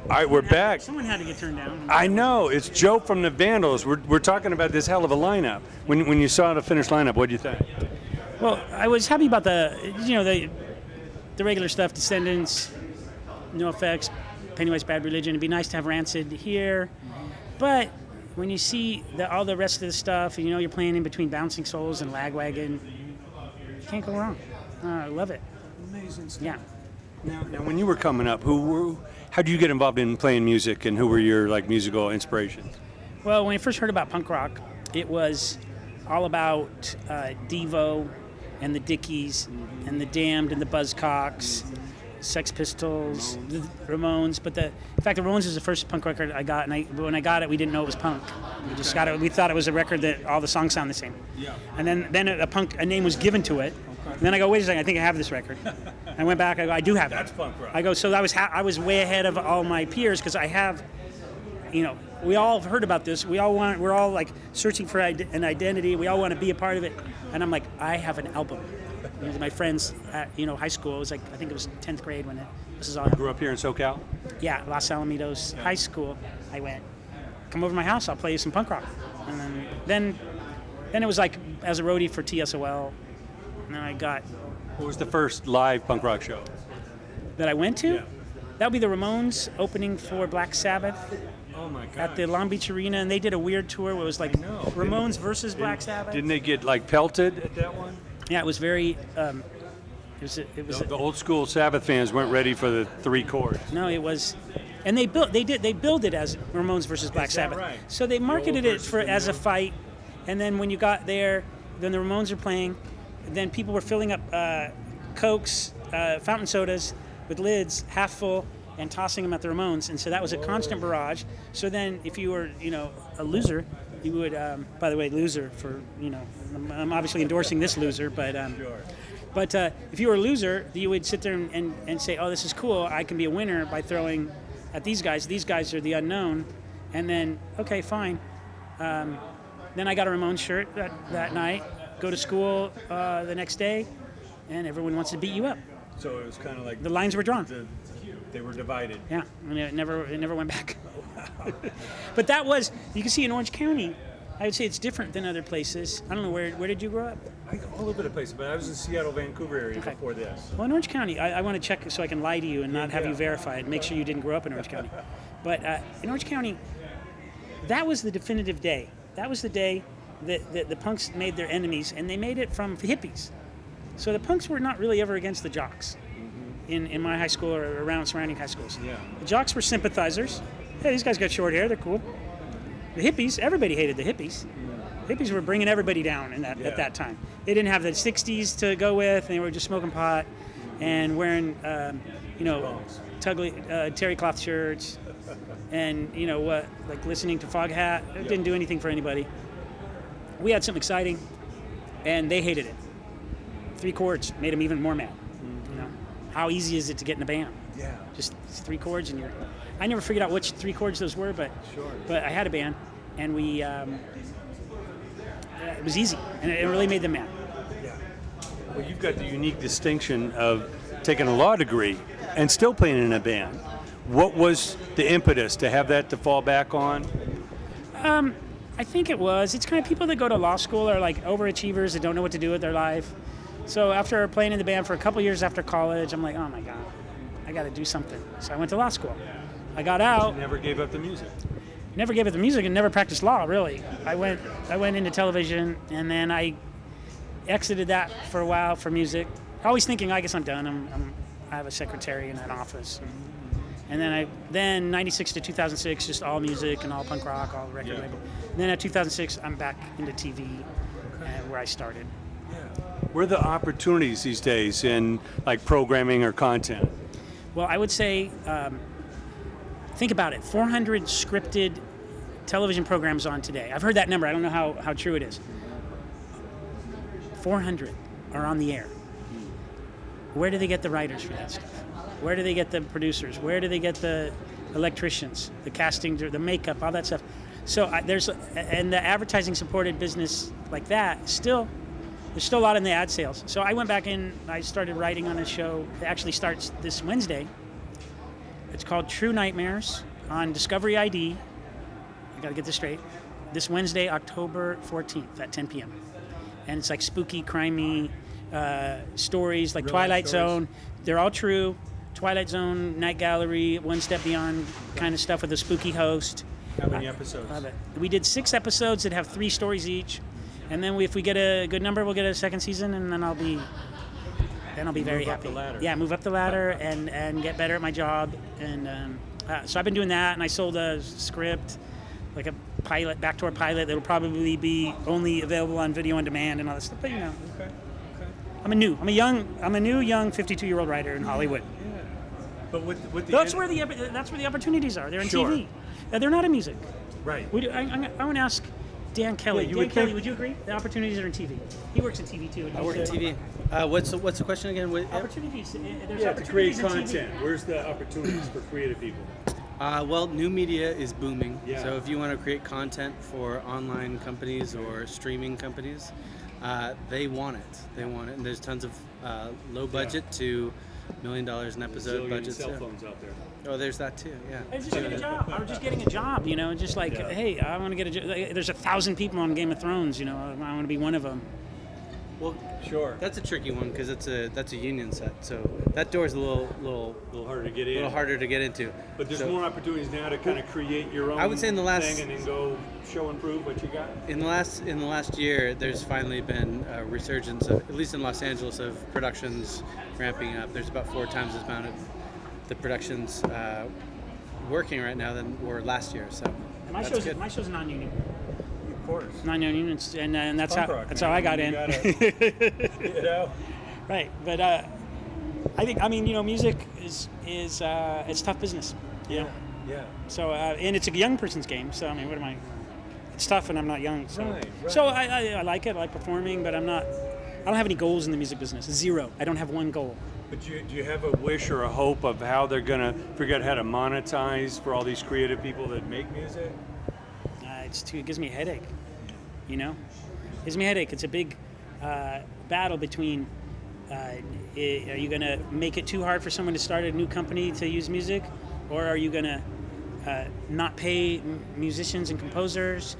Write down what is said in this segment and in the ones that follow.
All right, we're back. Someone had to get turned down. I know. It's Joe from the Vandals. We're talking about this hell of a lineup. When you saw the finished lineup, what did you think? Well, I was happy about the regular stuff, Descendants, NoFX, Pennywise Bad Religion. It'd be nice to have Rancid here. But when you see all the rest of the stuff, and you're playing in between Bouncing Souls and Lagwagon, you can't go wrong. I love it. Amazing stuff. Yeah. Now, when you were coming up, how did you get involved in playing music, and who were your musical inspirations? Well, when I first heard about punk rock, it was all about Devo and the Dickies and the Damned and the Buzzcocks, Sex Pistols, the Ramones. But in fact, the Ramones was the first punk record I got, and when I got it, we didn't know it was punk. We just got it. We thought it was a record that all the songs sound the same. Yeah. And then a name was given to it. And then I go, wait a second, I think I have this record. I went back, I go, I do have it. That's punk rock. I go, so I was way ahead of all my peers because I have, we all have heard about this. We're all like searching for an identity. We all want to be a part of it. And I'm like, I have an album. My friends at high school, it was I think it was 10th grade when this is all. Grew up here in SoCal? Yeah, Los Alamitos High School. I went, come over to my house, I'll play you some punk rock. And then it was like as a roadie for TSOL. And then I got. What was the first live punk rock show that I went to? Yeah. That would be the Ramones opening for Black Sabbath. Oh my God! At the Long Beach Arena, and they did a weird tour where it was Ramones versus Black Sabbath. Didn't they get pelted at that one? Yeah, it was very. It was. The old school Sabbath fans weren't ready for the 3 chords. No, it was, and they billed it as Ramones versus Black Sabbath. Right? So they marketed it as a fight, and then when you got there, then the Ramones are playing, and then people were filling up Cokes, fountain sodas with lids half full, and tossing them at the Ramones, and so that was a constant barrage. So then, if you were, a loser, you would. By the way, loser for I'm obviously endorsing this loser, but. Sure. But if you were a loser, you would sit there and say, "Oh, this is cool. I can be a winner by throwing at these guys. These guys are the unknown." And then, okay, fine. Then I got a Ramones shirt that night. Go to school the next day, and everyone wants to beat you up. So it was kind of like the lines were drawn. They were divided. Yeah, and it never went back. But that was, you can see in Orange County, I would say it's different than other places. I don't know, where did you grow up? All over the place, but I was in Seattle, Vancouver area before this. Well, in Orange County, I want to check so I can lie to you and not have you verify it. Make sure you didn't grow up in Orange County. But in Orange County, that was the definitive day. That was the day that the punks made their enemies, and they made it from hippies. So the punks were not really ever against the jocks in my high school or around surrounding high schools. Yeah. The jocks were sympathizers. Hey, these guys got short hair, they're cool. The hippies, everybody hated the hippies. Hippies were bringing everybody down at that time. They didn't have the 60s to go with, and they were just smoking pot and wearing, terry cloth shirts and, like listening to Foghat. It didn't do anything for anybody. We had something exciting, and they hated it. 3 chords made them even more mad. How easy is it to get in a band? Yeah. Just 3 chords, and I never figured out which 3 chords those were, but I had a band, and we it was easy, and it really made them mad. Yeah. Well, you've got the unique distinction of taking a law degree and still playing in a band. What was the impetus to have that to fall back on? I think it's kind of people that go to law school are like overachievers that don't know what to do with their life. So after playing in the band for a couple years after college, I'm like, oh my God, I got to do something. So I went to law school. I got out. You never gave up the music. Never gave up the music and never practiced law, really. I went into television, and then I exited that for a while for music. Always thinking, I guess I'm done. I have a secretary in an office. And then 96 to 2006, just all music and all punk rock, all record label. And then at 2006, I'm back into TV, where I started. Yeah. Where are the opportunities these days in like programming or content? Well, I would say, think about it, 400 scripted television programs on today. I've heard that number. I don't know how true it is. 400 are on the air. Where do they get the writers for that stuff? Where do they get the producers? Where do they get the electricians, the casting, the makeup, all that stuff? So and the advertising supported business like that, there's still a lot in the ad sales. So I went back in, I started writing on a show that actually starts this Wednesday. It's called True Nightmares on Discovery ID. I got to get this straight. This Wednesday, October 14th at 10 p.m. And it's like spooky, crimey stories like Real Twilight life stories? Zone. They're all true. Twilight Zone, Night Gallery, One Step Beyond kind of stuff with a spooky host. How many episodes? Love it. We did 6 episodes that have 3 stories each. And then if we get a good number, we'll get a second season, and then I'll be very Move up happy. the ladder. Yeah, move up the ladder and get better at my job. And so I've been doing that, and I sold a script, like a pilot, backdoor pilot that'll probably be only available on video on demand and all that stuff. But Okay. I'm a new young 52-year-old writer in Hollywood. Yeah. But with the That's where the opportunities are. They're in Sure. TV. They're not in music. right. I want to ask Dan Kelly. Yeah, you Dan would Kelly, think- would you agree? The opportunities are in TV. He works in TV too. I work in TV. What's the question again? Opportunities. There's Yeah, to create opportunities in TV. content. Where's the opportunities for creative people? Well, new media is booming. Yeah. So if you want to create content for online companies or streaming companies, they want it. They want it. And there's tons of low budget to $1 million an episode Zillion budgets. cell Yeah. phones out there. Oh, there's that too. Yeah. I was just getting a job. I was just getting a job, just like, Yeah. hey, I want to get a job. There's 1,000 people on Game of Thrones, I want to be one of them. Well, Sure. that's a tricky one because that's a union set. So that door's a little a little harder to get in. little harder to get into. But there's So- more opportunities now to kind of create your own I would say in the last- thing and then go show and prove what you got. In the last year, there's finally been a resurgence of, at least in Los Angeles, of productions ramping up. There's about 4 times as amount of the productions working right now than were last year. So My that's good. show's non-union. Of course. Non-union, and that's Punk how rock, that's man. how I got You in. gotta- Right, but I think music is it's tough business. Yeah. So and it's a young person's game. So what am I? It's tough, and I'm not young. So, Right. so I like it. I like performing, but I don't have any goals in the music business. 0. I don't have one goal. But do you have a wish or a hope of how they're gonna figure out how to monetize for all these creative people that make music? It gives me a headache. It gives me a headache. It's a big battle between. Are you going to make it too hard for someone to start a new company to use music, or are you going to not pay musicians and composers?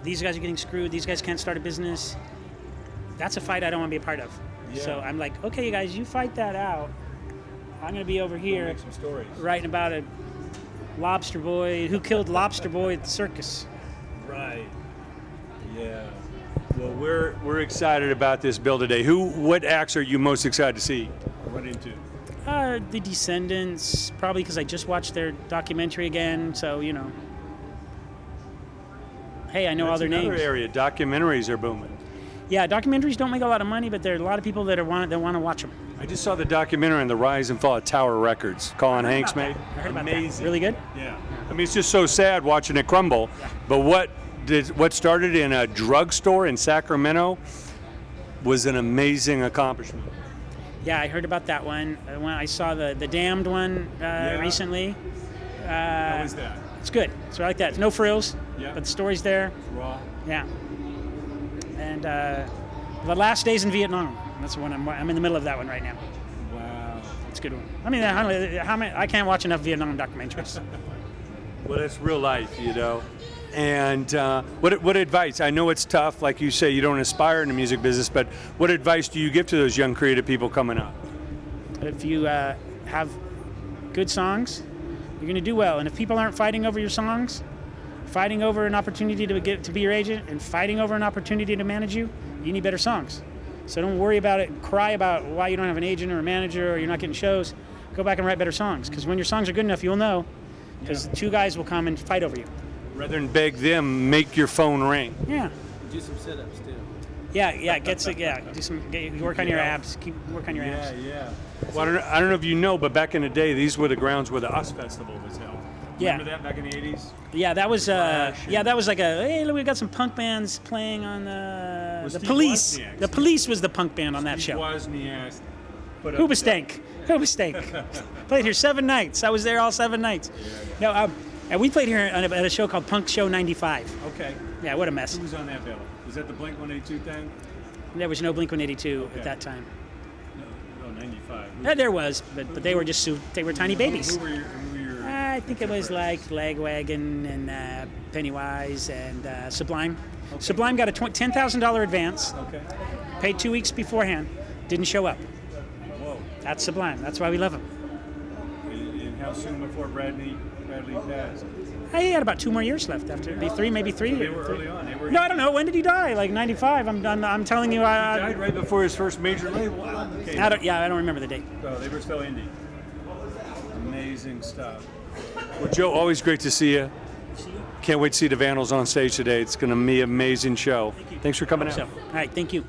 These guys are getting screwed. These guys can't start a business. That's a fight I don't want to be a part of. Yeah. So I'm like, okay, you guys, you fight that out. I'm going to be over here Make some stories. writing about a lobster boy who killed Lobster Boy at the circus. Right. Yeah. Well, we're excited about this bill today. What acts are you most excited to see? Run into? The Descendants, probably because I just watched their documentary again. So hey, I know all their That's another names. area. Documentaries are booming. Yeah, documentaries don't make a lot of money, but there are a lot of people that want to watch them. I just saw the documentary on the rise and fall of Tower Records. Colin Hanks about made. that. I heard about that. Amazing. Really good? Yeah. I mean, it's just so sad watching it crumble. Yeah. But what started in a drugstore in Sacramento was an amazing accomplishment. Yeah, I heard about that one. When I saw the Damned one recently. How was that? It's good. So I like that. It's no frills, Yeah. but the story's there. Raw. Yeah. And The Last Days in Vietnam. That's the one I'm in the middle of that one right now. Wow. It's a good one. I mean, I can't watch enough Vietnam documentaries. Well, that's real life, And what advice? I know it's tough, like you say, you don't aspire in the music business, but what advice do you give to those young creative people coming up? If you have good songs, you're going to do well. And if people aren't fighting over your songs, fighting over an opportunity to be your agent, and fighting over an opportunity to manage you, you need better songs. So don't worry about it, cry about why you don't have an agent or a manager or you're not getting shows. Go back and write better songs, because when your songs are good enough, you'll know, because 2 guys will come and fight over you. Rather than beg them, make your phone ring. Yeah. Do some sit-ups too. Yeah, work on your abs. Keep work on your abs. Yeah. Well, I don't know if you know, but back in the day, these were the grounds where the US Festival was held. Yeah. Remember that back in the 80s? Yeah, that was Flash and- that was like hey, look, we got some punk bands playing on the Steve Police. Wozniak. The Police was the punk band on that show. Wozniak put up Hoobastank. Played here 7 nights. I was there all 7 nights. No, and we played here at a show called Punk Show 95. Okay. Yeah, what a mess. Who was on that bill? Was that the Blink-182 thing? There was no Blink-182 Okay. at that time. No, 95. Yeah, there was, but they were just they were tiny babies. Who were your I think it was like Lagwagon and Pennywise and Sublime. Okay. Sublime got a $10,000 advance, Okay. paid 2 weeks beforehand, didn't show up. Whoa. That's Sublime. That's why we love him. And how soon before Bradley passed? He had about 2 more years left after. Maybe three. They were early on. They were. No, I don't know. When did he die? Like 95. I'm telling you. He died right before his first major label album came out. I don't remember the date. Oh, they were still indie. Amazing stuff. Well, Joe, always great to see you. Can't wait to see the Vandals on stage today. It's going to be an amazing show. Thanks for coming out. So, all right. Thank you.